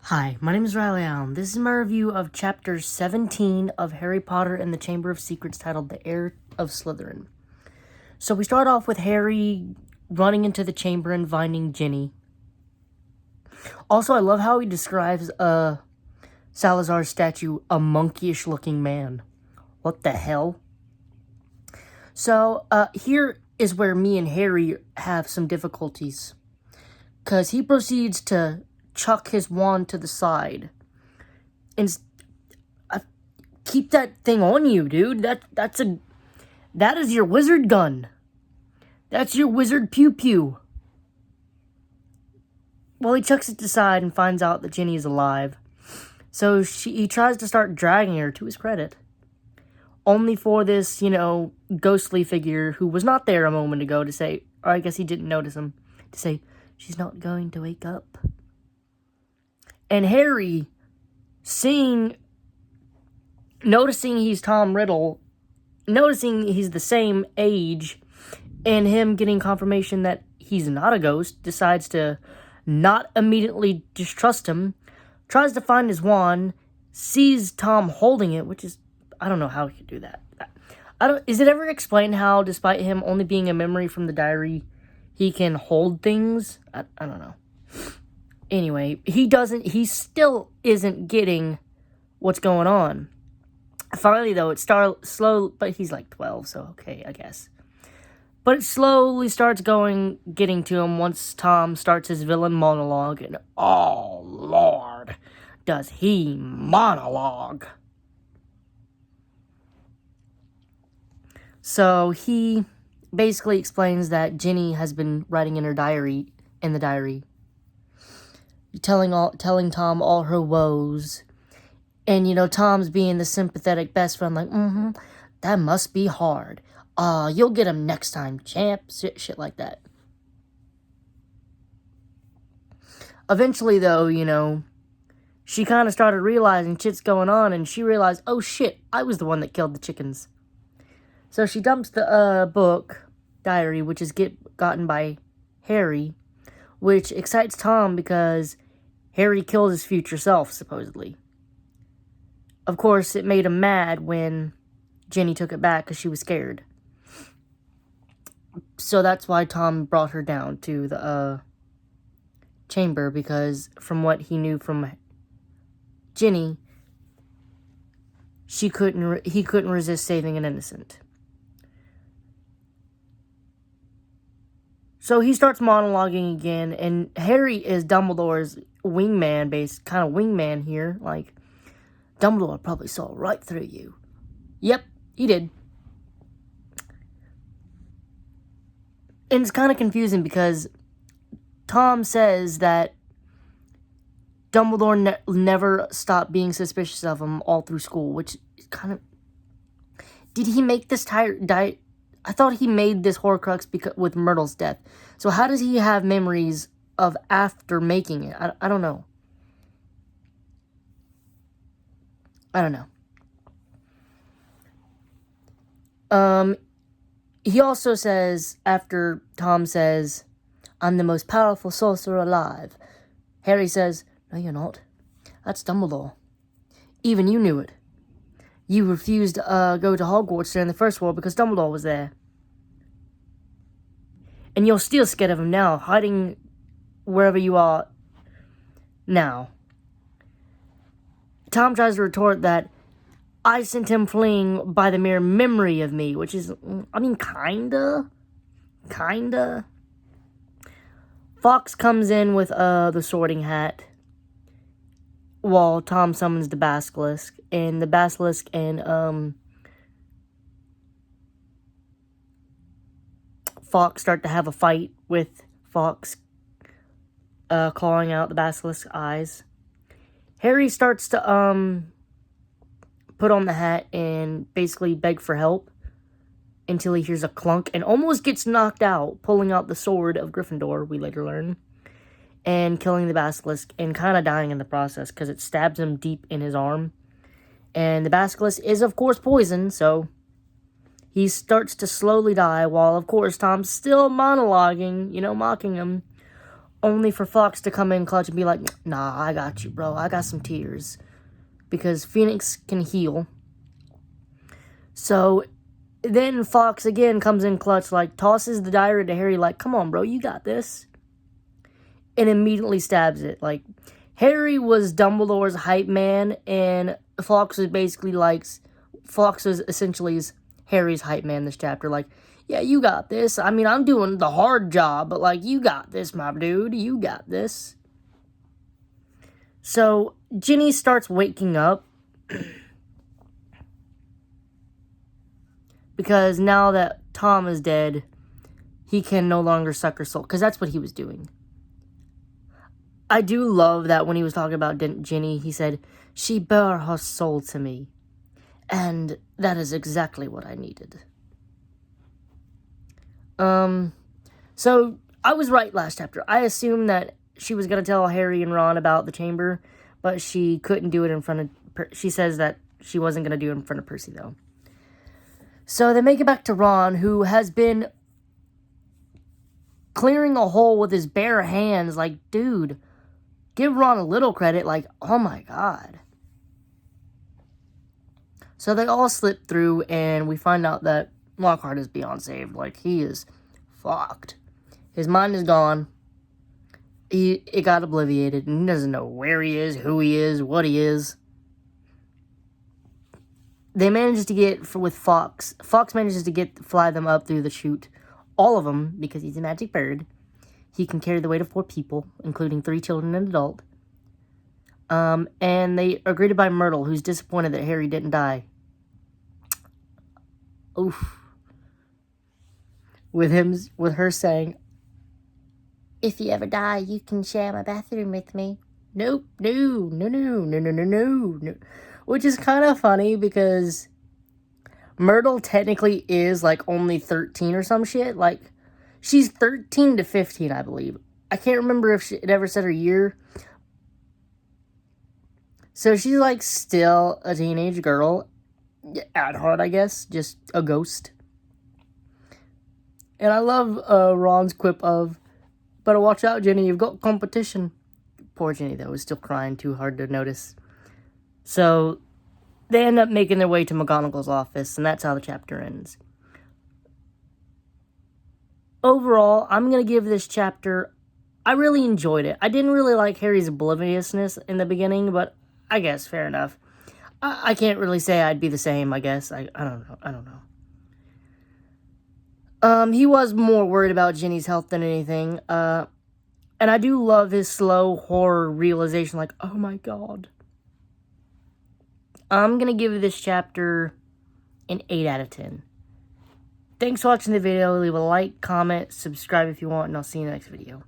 Hi, my name is Riley Allen. This is my review of Chapter 17 of Harry Potter and the Chamber of Secrets titled The Heir of Slytherin. So we start off with Harry running into the chamber and finding Ginny. Also, I love how he describes Salazar's statue a monkeyish looking man. What the hell? So, here is where me and Harry have some difficulties. Because he proceeds to chuck his wand to the side. And keep that thing on you, dude. That is your wizard gun. That's your wizard pew-pew. Well, he chucks it to the side and finds out that Ginny is alive. So he tries to start dragging her, to his credit. Only for this, ghostly figure who was not there a moment ago to say, or I guess he didn't notice him, to say, she's not going to wake up. And Harry, noticing he's Tom Riddle, noticing he's the same age, and him getting confirmation that he's not a ghost, decides to not immediately distrust him, tries to find his wand, sees Tom holding it, which is, I don't know how he could do that. Is it ever explained how, despite him only being a memory from the diary, he can hold things? I don't know. Anyway, he still isn't getting what's going on. Finally, though, it starts slow, but he's like 12, so okay, I guess. But it slowly starts getting to him once Tom starts his villain monologue, and oh, Lord, does he monologue. So he basically explains that Ginny has been writing in the diary, telling Tom all her woes. And, Tom's being the sympathetic best friend, like, that must be hard. You'll get him next time, champ. Shit like that. Eventually, though, she kind of started realizing shit's going on, and she realized, oh shit, I was the one that killed the chickens. So she dumps the diary, which is gotten by Harry, which excites Tom because Harry killed his future self, supposedly. Of course, it made him mad when Ginny took it back because she was scared. So that's why Tom brought her down to the chamber, because from what he knew from Ginny, he couldn't resist saving an innocent. So he starts monologuing again, and Harry is Dumbledore's wingman here. Like, Dumbledore probably saw right through you. Yep, he did. And it's kind of confusing because Tom says that Dumbledore never stopped being suspicious of him all through school, which is kind of... Did he make this I thought he made this Horcrux with Myrtle's death. So how does he have memories of after making it? I don't know. He also says, after Tom says, I'm the most powerful sorcerer alive, Harry says, no, you're not. That's Dumbledore. Even you knew it. You refused to go to Hogwarts during the First War because Dumbledore was there. And you're still scared of him now, hiding wherever you are now. Tom tries to retort that I sent him fleeing by the mere memory of me, which is, kinda. Fox comes in with the sorting hat while Tom summons the basilisk, and the basilisk and Fox start to have a fight, with Fox clawing out the basilisk's eyes. Harry starts to put on the hat and basically beg for help until he hears a clunk and almost gets knocked out, pulling out the sword of Gryffindor, we later learn, and killing the basilisk, and kind of dying in the process because it stabs him deep in his arm. And the basilisk is, of course, poison, so he starts to slowly die while, of course, Tom's still monologuing, mocking him. only for Fox to come in clutch and be like, nah, I got you, bro. I got some tears. Because Phoenix can heal. So then Fox again comes in clutch, like, tosses the diary to Harry, like, come on, bro, you got this. And immediately stabs it. Like, Harry was Dumbledore's hype man, and Fox was essentially Harry's hype man this chapter. Like, yeah, you got this. I mean, I'm doing the hard job, but, like, you got this, my dude. You got this. So, Ginny starts waking up. Because now that Tom is dead, he can no longer suck her soul. Because that's what he was doing. I do love that when he was talking about Ginny, he said, she bare her soul to me. And that is exactly what I needed. So, I was right last chapter. I assumed that she was going to tell Harry and Ron about the chamber, but she couldn't do it in front of... She says that she wasn't going to do it in front of Percy, though. So, they make it back to Ron, who has been clearing a hole with his bare hands. Like, dude, give Ron a little credit. Like, oh my god. So, they all slip through, and we find out that Lockhart is beyond saved. Like, he is fucked. His mind is gone. It got obliviated, and he doesn't know where he is, who he is, what he is. They manage to get, with Fox, Fox manages to fly them up through the chute. All of them, because he's a magic bird. He can carry the weight of 4 people, including 3 children and an adult. And they are greeted by Myrtle, who's disappointed that Harry didn't die. Oof. With her saying, if you ever die, you can share my bathroom with me. Nope, no. Which is kind of funny because Myrtle technically is like only 13 or some shit. Like, she's 13 to 15, I believe. I can't remember if it ever said her year. So she's like still a teenage girl. At heart, I guess. Just a ghost. And I love Ron's quip of, better watch out, Ginny, you've got competition. Poor Ginny, though, is still crying too hard to notice. So, they end up making their way to McGonagall's office, and that's how the chapter ends. Overall, I'm going to give this chapter, I really enjoyed it. I didn't really like Harry's obliviousness in the beginning, but I guess, fair enough. I can't really say I'd be the same, I guess. I don't know. He was more worried about Ginny's health than anything. And I do love his slow horror realization, like, oh my god. I'm gonna give this chapter an 8 out of 10. Thanks for watching the video. Leave a like, comment, subscribe if you want, and I'll see you in the next video.